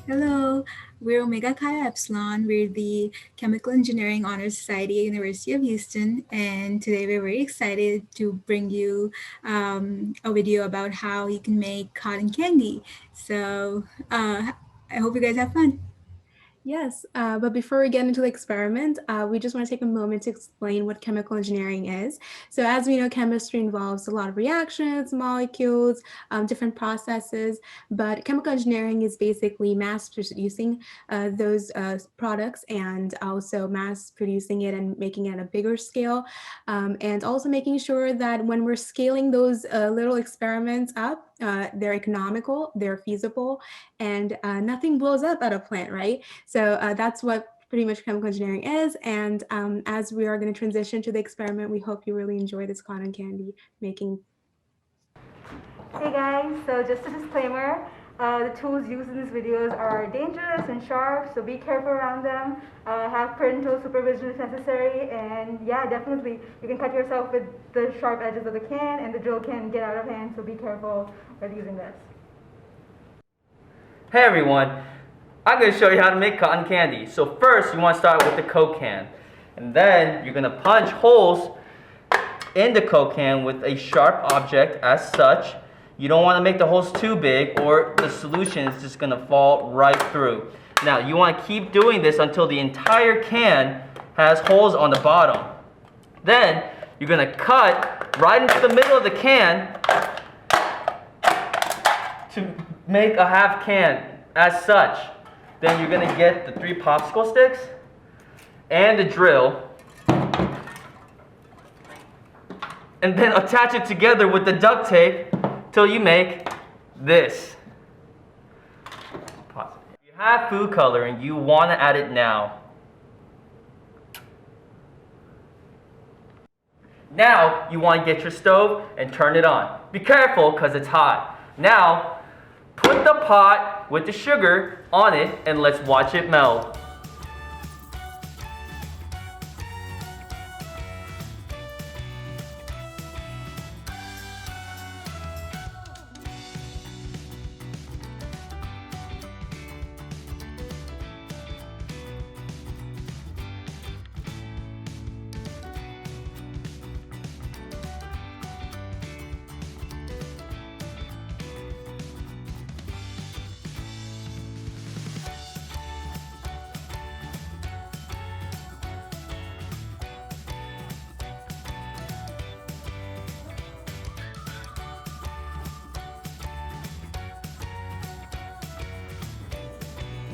Hello, we're Omega Chi Epsilon. We're the Chemical Engineering Honor Society at University of Houston, and today we're very excited to bring you a video about how you can make cotton candy. So I hope you guys have fun. Yes, but before we get into the experiment, we just want to take a moment to explain what chemical engineering is. So, as we know, chemistry involves a lot of reactions, molecules, different processes, but chemical engineering is basically mass producing those products and also mass producing it and making it at a bigger scale, and also making sure that when we're scaling those little experiments up, they're economical, they're feasible, and nothing blows up at a plant, right? So that's what pretty much chemical engineering is. And as we are going to transition to the experiment, we hope you really enjoy this cotton candy making. Hey guys, so just a disclaimer, the tools used in these videos are dangerous and sharp, so be careful around them. Have parental supervision if necessary, and yeah, definitely you can cut yourself with the sharp edges of the can, and the drill can get out of hand, so be careful with using this. Hey everyone, I'm going to show you how to make cotton candy. So first you want to start with the Coke can, and then you're going to punch holes in the Coke can with a sharp object as such. You don't want to make the holes too big or the solution is just going to fall right through. Now you want to keep doing this until the entire can has holes on the bottom. Then you're going to cut right into the middle of the can to make a half can as such. Then you're going to get the 3 popsicle sticks and the drill and then attach it together with the duct tape till you make this. If you have food coloring, you want to add it now. Now you want to get your stove and turn it on. Be careful because it's hot. Now put the pot with the sugar on it and let's watch it melt.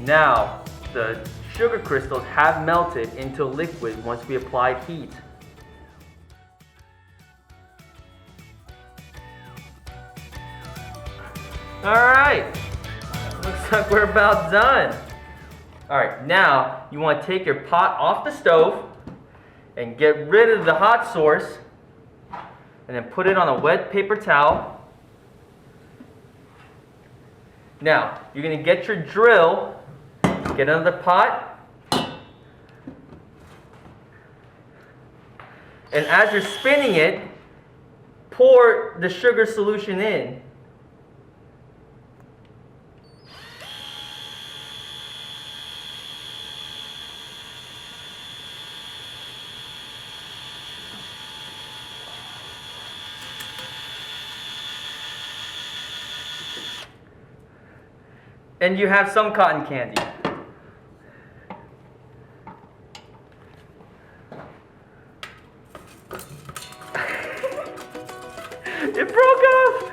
Now, the sugar crystals have melted into liquid once we applied heat. Alright, looks like we're about done. Alright, now you want to take your pot off the stove and get rid of the hot source and then put it on a wet paper towel. Now, you're going to get your drill, get another pot, and as you're spinning it, pour the sugar solution in. And you have some cotton candy. It broke off!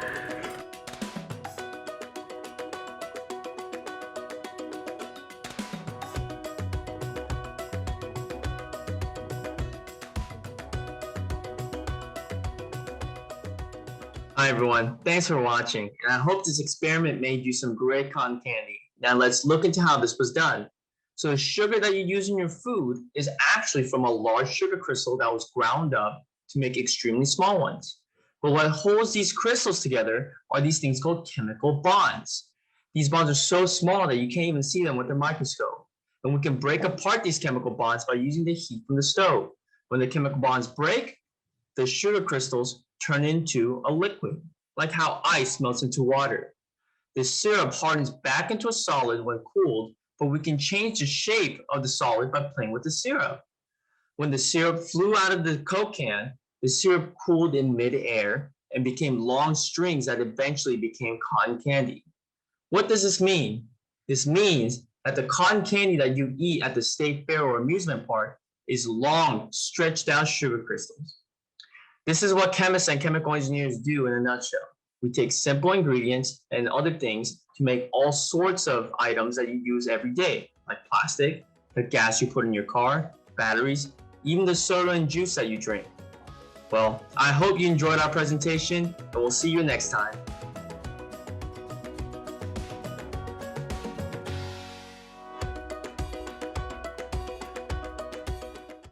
Hi everyone, thanks for watching, and I hope this experiment made you some great cotton candy. Now let's look into how this was done. So the sugar that you use in your food is actually from a large sugar crystal that was ground up to make extremely small ones. But what holds these crystals together are these things called chemical bonds. These bonds are so small that you can't even see them with a microscope. And we can break apart these chemical bonds by using the heat from the stove. When the chemical bonds break, the sugar crystals turn into a liquid, like how ice melts into water. The syrup hardens back into a solid when cooled, but we can change the shape of the solid by playing with the syrup. When the syrup flew out of the Coke can, the syrup cooled in midair and became long strings that eventually became cotton candy. What does this mean? This means that the cotton candy that you eat at the state fair or amusement park is long, stretched out sugar crystals. This is what chemists and chemical engineers do in a nutshell. We take simple ingredients and other things to make all sorts of items that you use every day, like plastic, the gas you put in your car, batteries, even the soda and juice that you drink. Well, I hope you enjoyed our presentation, and we'll see you next time.